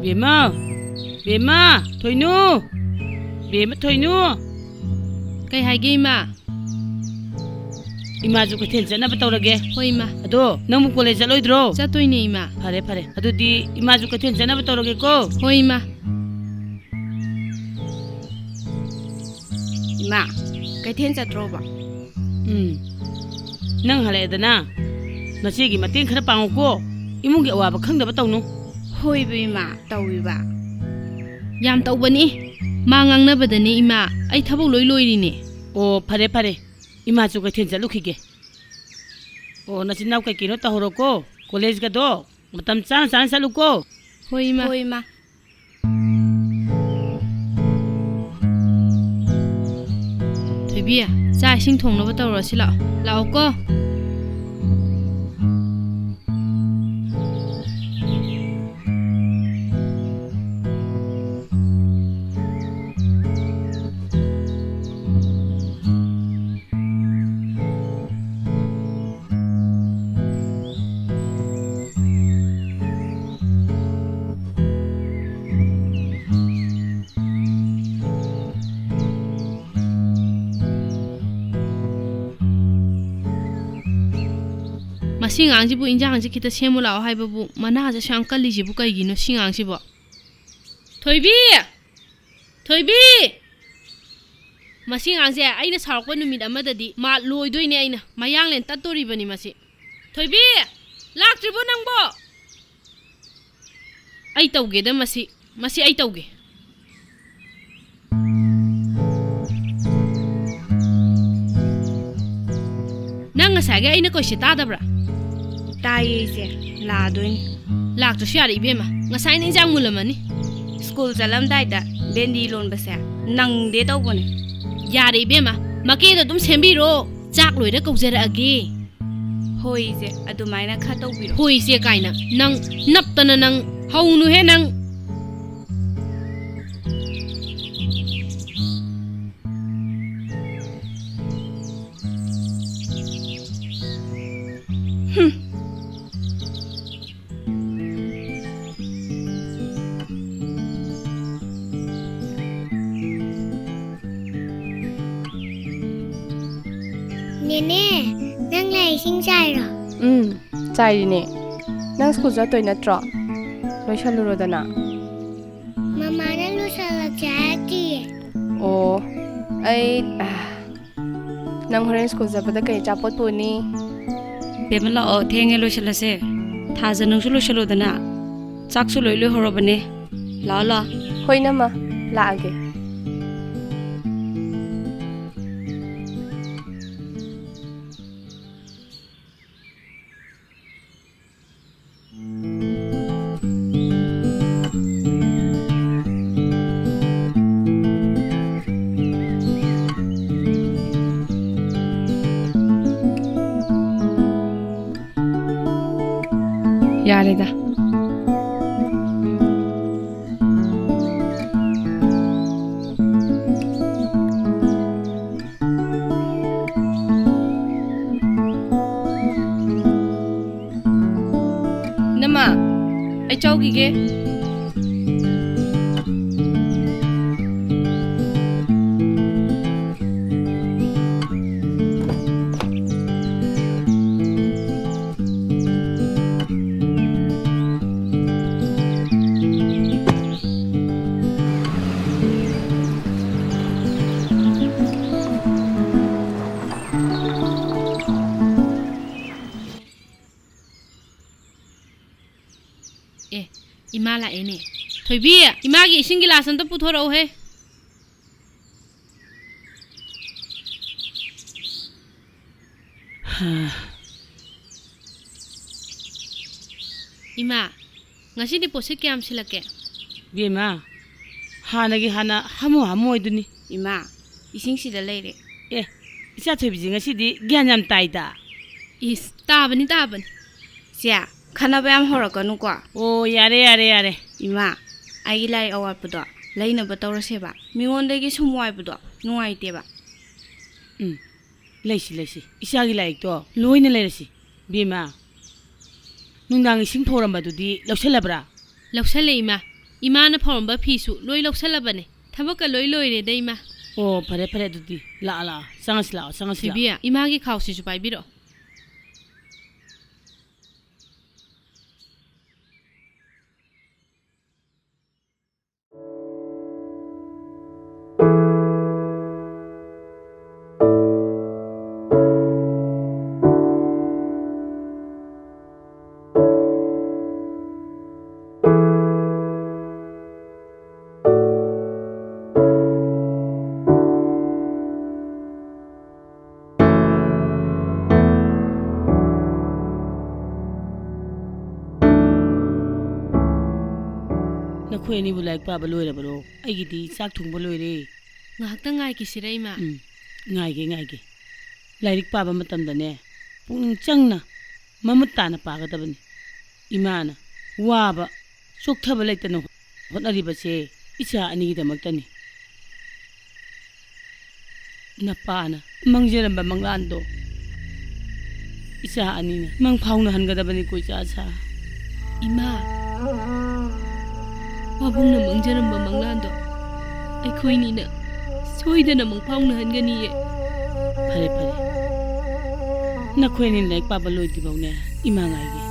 Bema, Bema, Thoinu, Bema Thoinu. Kay haige ima. Ima ju kuthen jana batawrage. Hoi ima. Ado, nang college jaloidro. Chatoine ima. Phare phare. Adudi ima ju kuthen jana batawrage ko. Hoi ima. Ima, kaithen chatro ba. Nang hale dana. Nasigi mateng khara pangu ko. Imungi awaba khangdaba tawnu. Hoi ba ima, tawi ba. Yam tawbani. Mangang na badani ima. Ay thabok loi rini. Oh, phare phare. Ima ju kuthen jalukhige. Oh, nasinaw kay kino tahoro ko. College ka do. Matam chan salu ko. Hoi ima. Hoi ima. Thoibia, cha ising thongnaba tawro si lao. Lao ko. Singang jibu injang ji kita semu lao hai babu mana aja shangkal li jibu kai gino singang jibu Thoibi Thoibi masingang je aina sarok pa numit amadadi ma loidoi ne aina mayang len tatori bani masi Thoibi laktribo nangbo ai tauge da masi ai tauge nang ngasage aina ko sita dabra Tayi se, ladoin. Lak to share ibema. Ngasay ni jang mulamani. School jalam daida, bendi lon basa. Nang de tau bone. Yare ibema. Make da dum sembiro. Chak loida kaujara age. Hoi se, adumaina kha tau biro. Hoi se kaina. Nang naptana nang haunu he nang. Nene, nang lai sing chai ro. Chai ni. Nang school ja toy na tro. Loi chalu ro dana. Mama na lu sala chati. Oh, ai nang horen school ja pada kai chapot puni. Bema la o thenge lo chala se. Tha janang su lo chalo dana. Chak su loi loi horo bane. La la. Hoi na ma, la age. Yareda. Nama, ai chau gi ge. Ima la ene. Thoibi, ima gi ising gi lasan to puthoro he. Ima, ngasi di posit kyam silake. Bema, hanagi hana hamu iduni. Ima, ising sida leire. Isa Thoibi ngasidi gyan yam taida. Is tabani. Sia, khana bayam horakanu kwa. Oh, yare. Ima, ai lai awat pudo. Laina batawra seba. Mingondagi sumwai pudo. Nuai teba. Laisi. Isagi laik to. Loina lairasi. Bema. ꯅꯨꯡꯗꯥꯡ ꯏꯁꯤꯡ ꯐꯧꯔꯝꯕꯗꯨꯗꯤ ꯂꯧꯁꯜꯂꯕ꯭ꯔꯥ ꯂꯧꯁꯜꯂꯦ ꯏꯃꯥ ꯏꯃꯥꯅ ꯐꯧꯔꯝꯕ ꯐꯤꯁꯨ ꯂꯣꯏ ꯂꯧꯁꯜꯂꯕꯅꯦ ꯊꯕꯛꯀ ꯂꯣꯏ ꯂꯣꯏꯔꯦꯗ ꯏꯃꯥ ꯑꯣ ꯐꯔꯦ ꯐꯔꯦ ꯑꯗꯨꯗꯤ ꯂꯥꯛꯑꯣ ꯆꯪꯉꯁꯤ ꯂꯥꯛꯑꯣ ꯆꯪꯉꯁꯤ ꯊꯣꯏꯕꯤ ꯏꯃꯥꯒꯤ ꯈꯥꯎꯁꯤꯁꯨ ꯄꯥꯏꯕꯤꯔꯛꯑꯣ ꯅꯈꯣꯏ ꯑꯅꯤꯕꯨ ꯂꯥꯏꯔꯤꯛ ꯄꯥꯕ ꯂꯣꯏꯔꯕꯔꯣ ꯑꯩꯒꯤꯗꯤ ꯆꯥꯛ ꯊꯣꯡꯕ ꯂꯣꯏꯔꯦ ꯉꯥꯏꯍꯥꯛꯇꯪ ꯉꯥꯏꯈꯤꯁꯤꯔ ꯏꯃꯥ ꯉꯥꯏꯒꯦ ꯂꯥꯏꯔꯤꯛ ꯄꯥꯕ ꯃꯇꯝꯗꯅꯦ ꯄꯨꯛꯅꯤꯡ ꯆꯪꯅ ꯃꯃꯨꯠ ꯇꯥꯅ ꯄꯥꯒꯗꯕꯅꯤ ꯏꯃꯥꯅ ꯋꯥꯕ ꯆꯣꯛꯊꯕ ꯂꯩꯇꯅ ꯍꯣꯠꯅꯔꯤꯕꯁꯦ ꯏꯆꯥ ꯑꯅꯤꯒꯤꯗꯃꯛꯇꯅꯤ ꯅꯄꯥꯅ ꯃꯪꯖꯔꯝꯕ ꯃꯪꯂꯥꯟꯗꯣ ꯏꯆꯥ ꯑꯅꯤꯅ ꯃꯪ ꯐꯥꯎꯅꯍꯟꯒꯗꯕꯅꯤꯀꯣ ꯏꯆꯥ ꯏꯃꯥ ꯄꯥꯕꯨꯡꯅ ꯃꯪꯖꯔꯝꯕ ꯃꯪꯂꯥꯟꯗꯣ ꯑꯩꯈꯣꯏꯅꯤꯅ ꯁꯣꯏꯗꯅ ꯃꯪꯐꯥꯎꯅꯍꯟꯒꯅꯤꯌꯦ ꯐꯔꯦ ꯅꯈꯣꯏ ꯑꯅꯤ ꯂꯥꯏꯔꯤꯛ ꯄꯥꯕ ꯂꯣꯏꯗ꯭ꯔꯤꯐꯥꯎꯅꯦ ꯏꯃꯥ ꯉꯥꯏꯒꯦ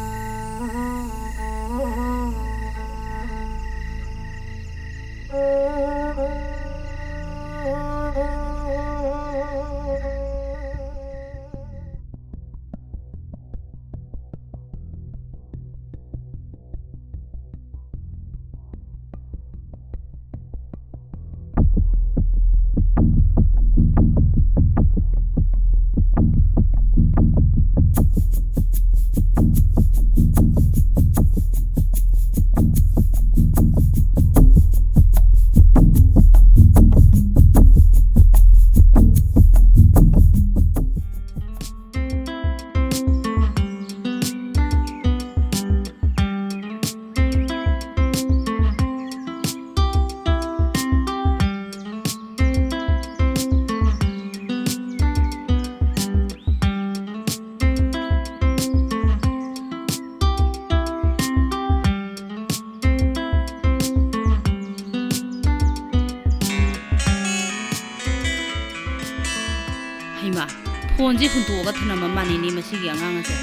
ꯐꯣꯟꯁꯦ ꯍꯨꯟꯇꯣꯛꯑꯒ ꯊꯅꯝꯕ ꯃꯥꯅꯤꯅꯦ ꯃꯁꯤꯒꯤ ꯑꯉꯥꯡ ꯑꯁꯦ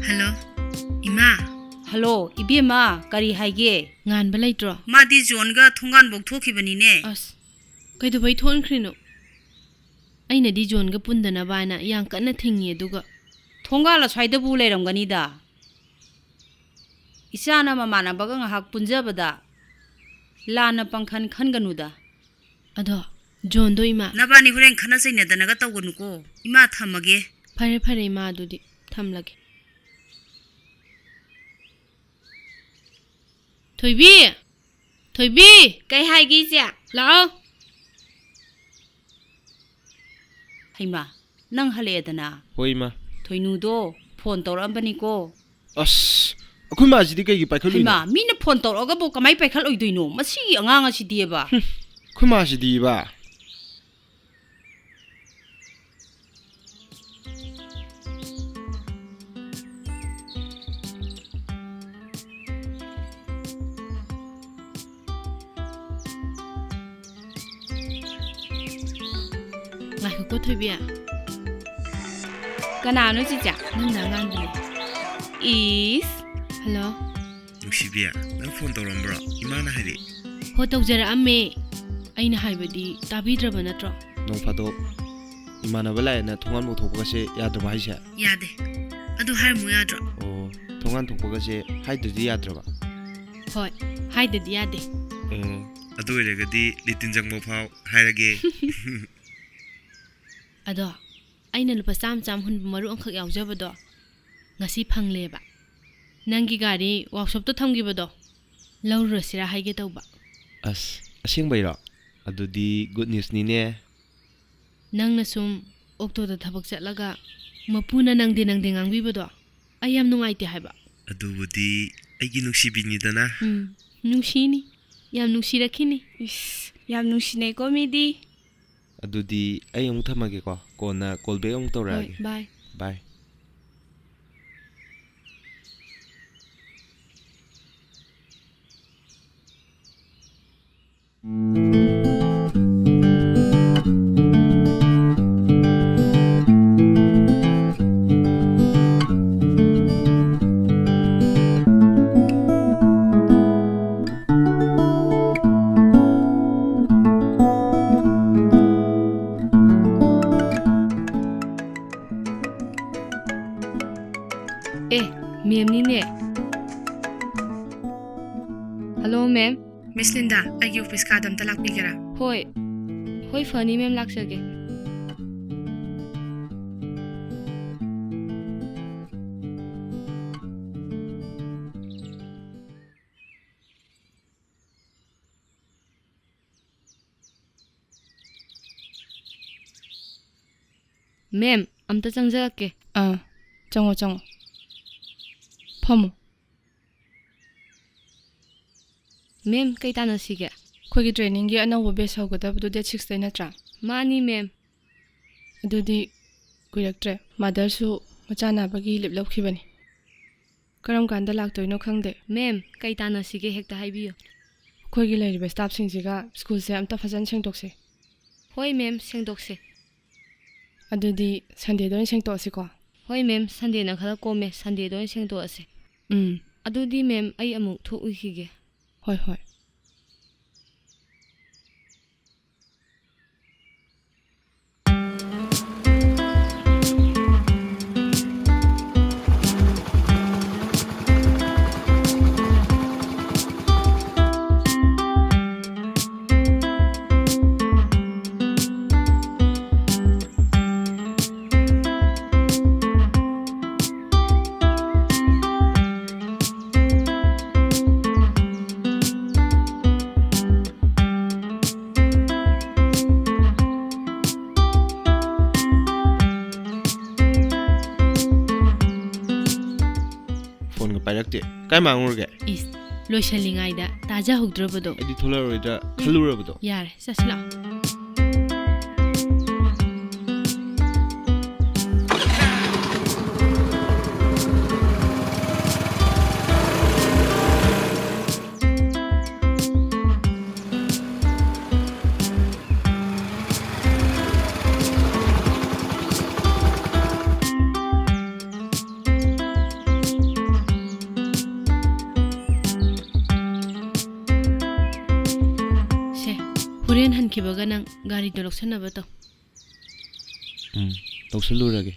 ꯍꯜꯂꯣ ꯏꯃꯥ ꯍꯜꯂꯣ 이베마 ꯀꯔꯤ ꯍꯥꯏꯒꯦ ꯉꯥꯟꯕ ꯂꯩꯇ꯭ꯔꯣ 마디 존가 통관복 ꯊꯣꯛꯈꯤꯕꯅꯤꯅꯦ ꯑꯁ ꯀꯩꯗꯧꯕꯩ ꯊꯣꯛꯈ꯭ꯔꯤꯅꯣ ꯑꯩꯅꯗꯤ ꯖꯣꯟꯒ ꯄꯨꯟꯗꯅꯕ ꯍꯥꯏꯅ ꯌꯥꯝ ꯀꯟꯅ ꯊꯤꯡꯉꯤ ꯑꯗꯨꯒ 통과라 ꯁ꯭ꯋꯥꯏꯗꯕꯨ ꯂꯩꯔꯝꯒꯅꯤꯗ 이샤나 ꯃꯃꯥꯟꯅꯕꯒ ꯉꯍꯥꯛ ꯄꯨꯟꯖꯕꯗ ꯂꯥꯟꯅ ꯄꯪꯈꯟ ꯈꯟꯒꯅꯨꯗ ꯑꯗꯣ ꯖꯣꯟꯗꯣ ꯏꯃꯥ ꯅꯕꯥꯅꯤ ꯍꯣꯔꯦꯟ ꯈꯟꯅ ꯆꯩꯅꯗꯅꯒ ꯇꯧꯒꯅꯨꯀꯣ 이마 ꯊꯝꯃꯒꯦ ꯐꯔꯦ ꯏꯃꯥ ꯑꯗꯨꯗꯤ ꯊꯝꯂꯒꯦ ꯊꯣꯏꯕꯤ ꯀꯩ ꯍꯥꯏꯒꯦ ꯏꯆꯦ ꯂꯥꯛꯑꯣ ꯍꯩꯃꯥ ꯅꯪ ꯍꯜꯂꯛꯑꯦꯗꯅ ꯍꯣꯏ ꯃꯥ ꯊꯣꯏꯅꯨꯗꯣ ꯐꯣꯟ ꯇꯧꯔꯛꯑꯝꯕꯅꯤꯀꯣ ꯑꯁ ꯑꯩꯈꯣꯏ ꯃꯥꯁꯤꯗꯤ ꯀꯩꯒꯤ ꯄꯥꯏꯈꯠꯂꯨꯏꯅꯣ ꯍꯩꯃꯥ ꯃꯤꯅ ꯐꯣꯟ ꯇꯧꯔꯛꯑꯒꯕꯨ ꯀꯃꯥꯏ ꯄꯥꯏꯈꯠꯂꯣꯏꯗꯣꯏꯅꯣ ꯃꯁꯤꯒꯤ ꯑꯉꯥꯡ ꯑꯁꯤꯗꯤꯕ ꯑꯩꯈꯣꯏ ꯃꯥꯁꯤꯗꯤꯕ ꯉꯥꯏꯈꯣꯀꯣ ꯊꯣꯏꯕꯤ ꯀꯅꯥꯅꯣ ꯆꯤꯆꯦ ꯅꯪꯅ ꯑꯉꯥꯡꯗꯨꯅꯦ ꯏꯁ ꯍꯜꯂꯣ ꯅꯨꯡꯁꯤꯕꯤ ꯅꯪ ꯐꯣꯟ ꯇꯧꯔꯝꯕ꯭ꯔꯣ ꯏꯃꯥꯅ ꯍꯥꯏꯔꯤ ꯍꯣ ꯇꯧꯖꯔꯛꯑꯝꯃꯦ ꯑꯩꯅ ꯍꯥꯏꯕꯗꯤ ꯇꯥꯕꯤꯗ꯭ꯔꯕ ꯅꯠꯇ꯭ꯔꯣ ꯅꯣꯡ ꯐꯥꯗꯣꯛ ꯏꯃꯥꯟꯅꯕ ꯂꯥꯛꯑꯦꯅ ꯊꯣꯡꯒꯥꯟ ꯊꯣꯛꯄꯒꯁꯦ ꯌꯥꯗ꯭ꯔꯕ ꯍꯥꯏꯁꯦ ꯌꯥꯗꯦ ꯑꯗꯨ ꯍꯥꯏꯔꯝꯃꯨ ꯌꯥꯗ꯭ꯔꯣ ꯑꯣ ꯊꯣꯡꯒꯥꯟ ꯊꯣꯛꯄꯒꯁꯦ ꯍꯥꯏꯗ꯭ꯔꯗꯤ ꯌꯥꯗ꯭ꯔꯕ ꯍꯣꯏ ꯍꯥꯏꯗꯗꯤ ꯌꯥꯗꯦ ꯑꯣ ꯑꯗꯨ ꯑꯣꯏꯔꯒꯗꯤ ꯂꯤꯇꯤꯟ ꯆꯪꯕ ꯐꯥꯎ ꯍꯥꯏꯔꯒꯦ ꯑꯗꯣ ꯑꯩꯅ ꯂꯨꯄꯥ ꯆꯥꯝ ꯍꯨꯟꯕ ꯃꯔꯨ ꯑꯃꯈꯛ ꯌꯥꯎꯖꯕꯗꯣ ꯉꯁꯤ ꯐꯪꯂꯦꯕ ꯅꯪꯒꯤ ꯒꯥꯔꯤ ꯋꯥꯛꯁꯣꯞꯇ ꯊꯝꯈꯤꯕꯗꯣ ꯂꯧꯔꯨꯔꯁꯤꯔꯥ ꯍꯥꯏꯒꯦ ꯇꯧꯕ ꯑꯁ ꯑꯁꯦꯡꯕꯩꯔꯣ ꯑꯗꯨꯗꯤ ꯒꯨꯗ ꯅ꯭ꯌꯨꯁꯅꯤꯅꯦ ꯅꯪꯅ ꯁꯨꯝ ꯑꯣꯛꯇꯣꯗ ꯊꯕꯛ ꯆꯠꯂꯒ ꯃꯄꯨꯅ ꯅꯪꯗꯦ ꯉꯥꯡꯕꯤꯕꯗꯣ ꯑꯩ ꯌꯥꯝ ꯅꯨꯡꯉꯥꯏꯇꯦ ꯍꯥꯏꯕ ꯑꯗꯨꯕꯨꯗꯤ ꯑꯩꯒꯤ ꯅꯨꯡꯁꯤꯕꯤꯅꯤꯗꯅ ꯅꯨꯡꯁꯤꯅꯤ ꯌꯥꯝ ꯅꯨꯡꯁꯤꯔꯛꯈꯤꯅꯤ ꯏꯁ ꯌꯥꯝ ꯅꯨꯡꯁꯤꯅꯩꯀꯣ ꯃꯤꯗꯤ ꯑꯗꯨꯗꯤ ꯑꯩ ꯑꯃꯨꯛ ꯊꯝꯃꯒꯦꯀꯣ ꯀꯣꯟꯅ ꯀꯣꯜ ꯕꯦꯛ ꯑꯃꯨꯛ ꯍꯣꯏ ꯇꯧꯔꯛꯑꯒꯦ ꯕꯥꯏ ꯕꯥꯏ ꯃꯦꯝꯅꯤꯅꯦ ꯍꯜꯂꯣ ꯃꯦꯝ ꯃꯤꯁ ꯂꯤꯟꯗꯥ ꯑꯩꯒꯤ ꯑꯣꯐꯤꯁ ꯀꯥꯗ ꯑꯝꯇ ꯂꯥꯛꯄꯤꯒꯦꯔꯥ ꯍꯣꯏ ꯍꯣꯏ ꯐꯅꯤ ꯃꯦꯝ ꯂꯥꯛꯆꯒꯦ ꯃꯦꯝ ꯑꯝꯇ ꯆꯪꯖꯔꯛꯀꯦ ꯆꯪꯉꯣ ꯆꯪꯉꯣ ꯐꯝꯃꯣ ꯃꯦꯝ ꯀꯩ ꯇꯥꯟꯅꯁꯤꯒꯦ ꯑꯩꯈꯣꯏꯒꯤ ꯇ꯭ꯔꯦꯅꯤꯡꯒꯤ ꯑꯅꯧꯕ ꯕꯦꯁ ꯍꯧꯒꯗꯕꯗꯨ ꯗꯦꯠ 6ꯇꯩ ꯅꯠꯇ꯭ꯔꯥ ꯃꯥꯅꯤ ꯃꯦꯝ ꯑꯗꯨꯗꯤ ꯀꯨꯏꯔꯛꯇ꯭ꯔꯦ ꯃꯥꯗꯔꯁꯨ ꯃꯆꯥ ꯅꯥꯕꯒꯤ ꯂꯤꯞ ꯂꯧꯈꯤꯕꯅꯤ ꯀꯔꯝ ꯀꯥꯟꯗ ꯂꯥꯛꯇꯣꯏꯅꯣ ꯈꯪꯗꯦ ꯃꯦꯝ ꯀꯩ ꯇꯥꯟꯅꯁꯤꯒꯦ ꯍꯦꯛꯇ ꯍꯥꯏꯕꯤꯌꯨ ꯑꯩꯈꯣꯏꯒꯤ ꯂꯩꯔꯤꯕ ꯁ꯭ꯇꯥꯐꯁꯤꯡꯁꯤꯒ ꯁ꯭ꯀꯨꯜꯁꯦ ꯑꯝꯇ ꯐꯖꯅ ꯁꯦꯡꯗꯣꯛꯁꯦ ꯍꯣꯏ ꯃꯦꯝ ꯁꯦꯡꯗꯣꯛꯁꯦ ꯑꯗꯨꯗꯤ ꯁꯟꯗꯦꯗ ꯑꯣꯏꯅ ꯁꯦꯡꯗꯣꯛꯑꯁꯤꯀꯣ ꯍꯣꯏ ꯃꯦꯝ ꯁꯟꯗꯦꯅ ꯈꯔ ꯀꯣꯝꯃꯦ ꯁꯟꯗꯦꯗ ꯑꯣꯏꯅ ꯁꯦꯡꯗꯣꯛꯑꯁꯦ ꯑꯗꯨꯗꯤ ꯃꯦꯝ ꯑꯩ ꯑꯃꯨꯛ ꯊꯣꯛꯎꯈꯤꯒꯦ ꯍꯣꯏ ꯍꯣꯏ ꯄꯥꯏꯔꯛꯇꯦ ꯀꯥꯏ ꯃꯥꯡꯉꯨꯔꯒꯦ ꯏꯁ ꯂꯣꯏꯁꯜꯂꯤꯉꯩꯗ ꯇꯥꯖꯍꯧꯗ꯭ꯔꯕꯗꯣ ꯑꯩꯗꯤ ꯊꯣꯛꯂꯛꯑꯔꯣꯏꯗ꯭ꯔꯥ ꯈꯜꯂꯨꯔꯕꯗꯣ ꯌꯥꯔꯦ ꯆꯠꯁꯤ ꯂꯥꯛꯑꯣ ꯍꯣꯔꯦꯟ ꯍꯟꯈꯤꯕꯒ ꯅꯪ ꯒꯥꯔꯤꯗꯣ ꯂꯧꯁꯟꯅꯕ ꯇꯧ ꯇꯧꯁꯜꯂꯨꯔꯒꯦ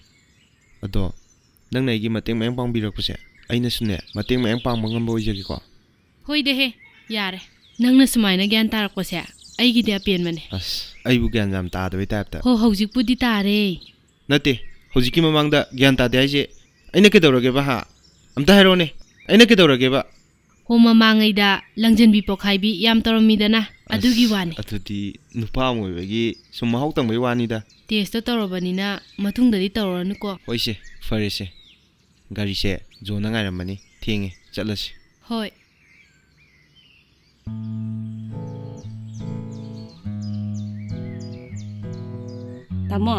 ꯑꯗꯣ ꯅꯪꯅ ꯑꯩꯒꯤ ꯃꯇꯦꯡ ꯃꯌꯥꯝ ꯄꯥꯡꯕꯤꯔꯛꯄꯁꯦ ꯑꯩꯅꯁꯨꯅꯦ ꯃꯇꯦꯡ ꯃꯌꯥꯝ ꯄꯥꯡꯕ ꯉꯝꯕ ꯑꯣꯏꯖꯒꯦꯀꯣ ꯍꯣꯏꯗꯦꯍꯦ ꯌꯥꯔꯦ ꯅꯪꯅ ꯁꯨꯃꯥꯏꯅ ꯒ꯭ꯌꯥꯟ ꯇꯥꯔꯛꯄꯁꯦ ꯑꯩꯒꯤꯗꯤ ꯑꯄꯦꯟꯕꯅꯦ ꯑꯁ ꯑꯩꯕꯨ ꯒ꯭ꯌꯥꯟ ꯌꯥꯝ ꯇꯥꯗꯕꯩ ꯇꯥꯏꯞꯇ ꯍꯣ ꯍꯧꯖꯤꯛꯄꯨꯗꯤ ꯇꯥꯔꯦ ꯅꯠꯇꯦ ꯍꯧꯖꯤꯛꯀꯤ ꯃꯃꯥꯡꯗ ꯒ꯭ꯌꯥꯟ ꯇꯥꯗꯦ ꯍꯥꯏꯁꯦ ꯑꯩꯅ ꯀꯩꯗꯧꯔꯒꯦꯕ ꯍꯥ ꯑꯝꯇ ꯍꯥꯏꯔꯛꯑꯣꯅꯦ ꯑꯩꯅ ꯀꯩꯗꯧꯔꯒꯦꯕ ꯍꯣ ꯃꯃꯥꯡꯉꯩꯗ ꯂꯪꯖꯟꯕꯤ ꯄꯣꯛꯈꯥꯏꯕꯤ ꯌꯥꯝ ꯇꯧꯔꯝꯃꯤꯗꯅ ꯑꯗꯨꯒꯤ ꯋꯥꯅꯤ ꯑꯗꯨꯗꯤ ꯅꯨꯄꯥ ꯑꯃ ꯑꯣꯏꯕꯒꯤ ꯁꯨꯝ ꯃꯍꯥꯎ ꯇꯪꯕꯩ ꯋꯥꯅꯤꯗ ꯇꯦꯁꯇꯣ ꯇꯧꯔꯕꯅꯤꯅ ꯃꯇꯨꯡꯗꯗꯤ ꯇꯧꯔꯅꯨꯀꯣ ꯍꯣꯏꯁꯦ ꯐꯔꯦꯁꯦ ꯒꯥꯔꯤꯁꯦ ꯖꯣꯟꯅ ꯉꯥꯏꯔꯝꯃꯅꯤ ꯊꯦꯡꯉꯦ ꯆꯠꯂꯁꯤ ꯍꯣꯏ ꯇꯥꯃꯣ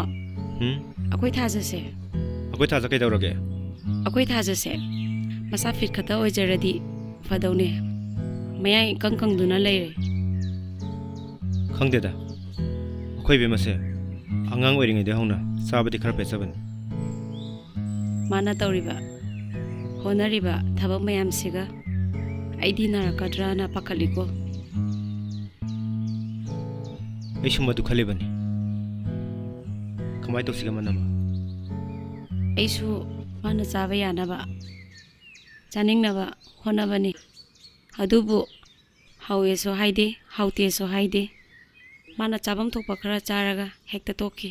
ꯑꯩꯈꯣꯏ ꯊꯥꯖꯁꯦ ꯑꯩꯈꯣꯏ ꯊꯥꯖ ꯀꯩꯗꯧꯔꯒꯦ ꯑꯩꯈꯣꯏ ꯊꯥꯖꯁꯦ ꯃꯁꯥ ꯐꯤꯠ ꯈꯛꯇ ꯑꯣꯏꯖꯔꯗꯤ ꯐꯗꯧꯅꯦ ꯃꯌꯥꯏ ꯏꯀꯪ ꯀꯪꯗꯨꯅ ꯂꯩꯔꯦ ꯈꯪꯗꯦꯗ ꯑꯩꯈꯣꯏ ꯕꯦꯝꯃꯁꯦ ꯑꯉꯥꯡ ꯑꯣꯏꯔꯤꯉꯩꯗ ꯍꯧꯅ ꯆꯥꯕꯗꯤ ꯈꯔ ꯄꯦꯠꯆꯕꯅꯤ ꯃꯥꯅ ꯇꯧꯔꯤꯕ ꯍꯣꯠꯅꯔꯤꯕ ꯊꯕꯛ ꯃꯌꯥꯝꯁꯤꯒ ꯑꯩꯗꯤ ꯅꯥꯔꯛꯀꯗ꯭ꯔꯥꯅ ꯄꯥꯈꯠꯂꯤꯀꯣ ꯑꯩ ꯁꯨꯝꯕꯗꯨ ꯈꯜꯂꯤꯕꯅꯤ ꯀꯃꯥꯏ ꯇꯧꯁꯤꯒꯦ ꯃꯅꯝ ꯑꯩꯁꯨ ꯃꯥꯅ ꯆꯥꯕ ꯌꯥꯅꯕ ꯆꯥꯅꯤꯡꯅꯕ ꯍꯣꯠꯅꯕꯅꯤ ꯑꯗꯨꯕꯨ ꯍꯥꯎꯋꯦꯁꯨ ꯍꯥꯏꯗꯦ ꯍꯥꯎꯇꯦꯁꯨ ꯍꯥꯏꯗꯦ ꯃꯥꯅ ꯆꯥꯐꯝ ꯊꯣꯛꯄ ꯈꯔ ꯆꯥꯔꯒ ꯍꯦꯛꯇ ꯇꯣꯛꯈꯤ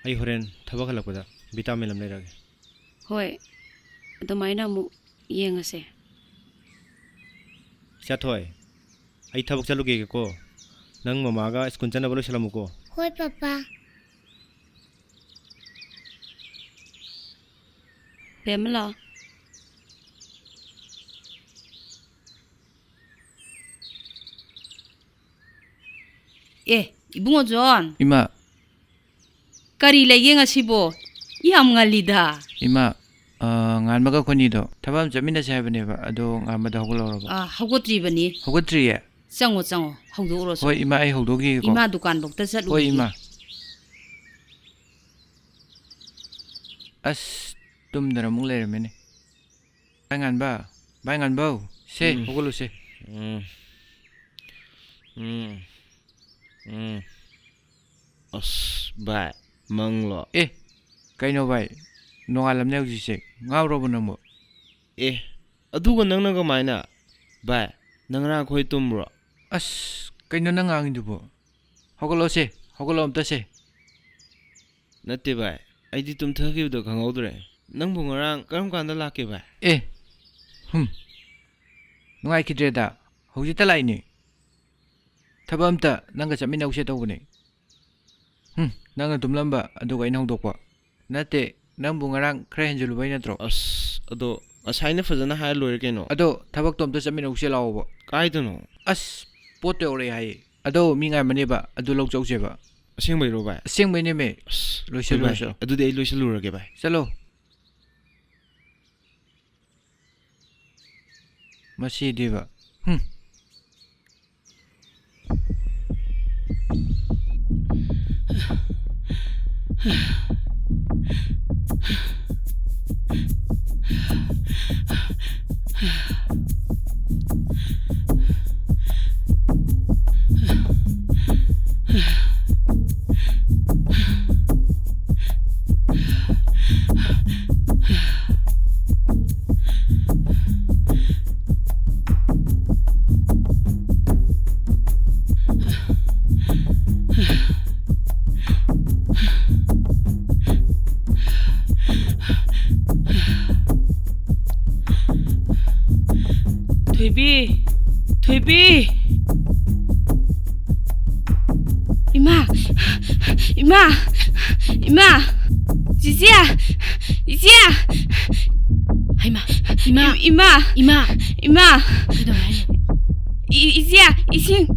ꯑꯩ ꯍꯣꯔꯦꯟ ꯊꯕꯛ ꯍꯜꯂꯛꯄꯗ ꯚꯤꯇꯥꯃꯤꯟ ꯑꯃ ꯂꯩꯔꯛꯑꯒꯦ ꯍꯣꯏ ꯑꯗꯨꯃꯥꯏꯅ ꯑꯃꯨꯛ ꯌꯦꯡꯉꯁꯦ ꯊꯣꯏ ꯑꯩ ꯊꯕꯛ ꯆꯠꯂꯨꯒꯦꯀꯣ ꯅꯪ ꯃꯃꯥꯒ ꯁ꯭ꯀꯨꯜ ꯆꯠꯅꯕ ꯂꯣꯏꯁꯤꯜꯂꯝꯃꯨꯀꯣ ꯍꯣꯏ ꯄꯄꯥ ꯕꯦꯝꯃ ꯂꯥꯛꯑꯣ Ibungo John. Ima. Kari lagi ngasibo. Yam ngalida. Ima. Ngan maga koni do. Tabam jamina sa bane ba. Ado ngam da hoglo ro ba. Hogotri bani. Hogotri ye. Chango hogdo ro. Hoi ima ai hogdogi ko. Ima dukan bok ta satlu. Hoi ima. As tum dara mung le mene. Ngan ba. Ngan ba. Se hoglo se. As bai manglo. Kaino bai. Nongalam ne uji se. Ngaw ro bu namo. Aduga nangna ga maina. Bai nangra khoi tumro. As kaino nang ang dubo. Hoglo se. Hoglo amta se. Natte bai. Aidi tum thagi do khangawdre. Nang bu ngarang karam kanda lake bai. Nungai kidreda. Hoji ta lai ni. Thabamta nanga chamina use tawbune. Nanga tumlamba aduga ina hongdokwa. Nate nang bu ngarang khra henjulu bai natro. As ado asaina fazana hai loire keno. Ado thabak tomta chamina use lawo ba. Kai dono. As pote ore hai. Ado mi ngai mane ba adu lok chau je ba. Aseng bai ro bai. Aseng bai ne me. Loisel loisel. Adu de loisel lurage bai. Chalo. Masi diba. Thoibi. Ima. Jisia. Ima. Isia, ising.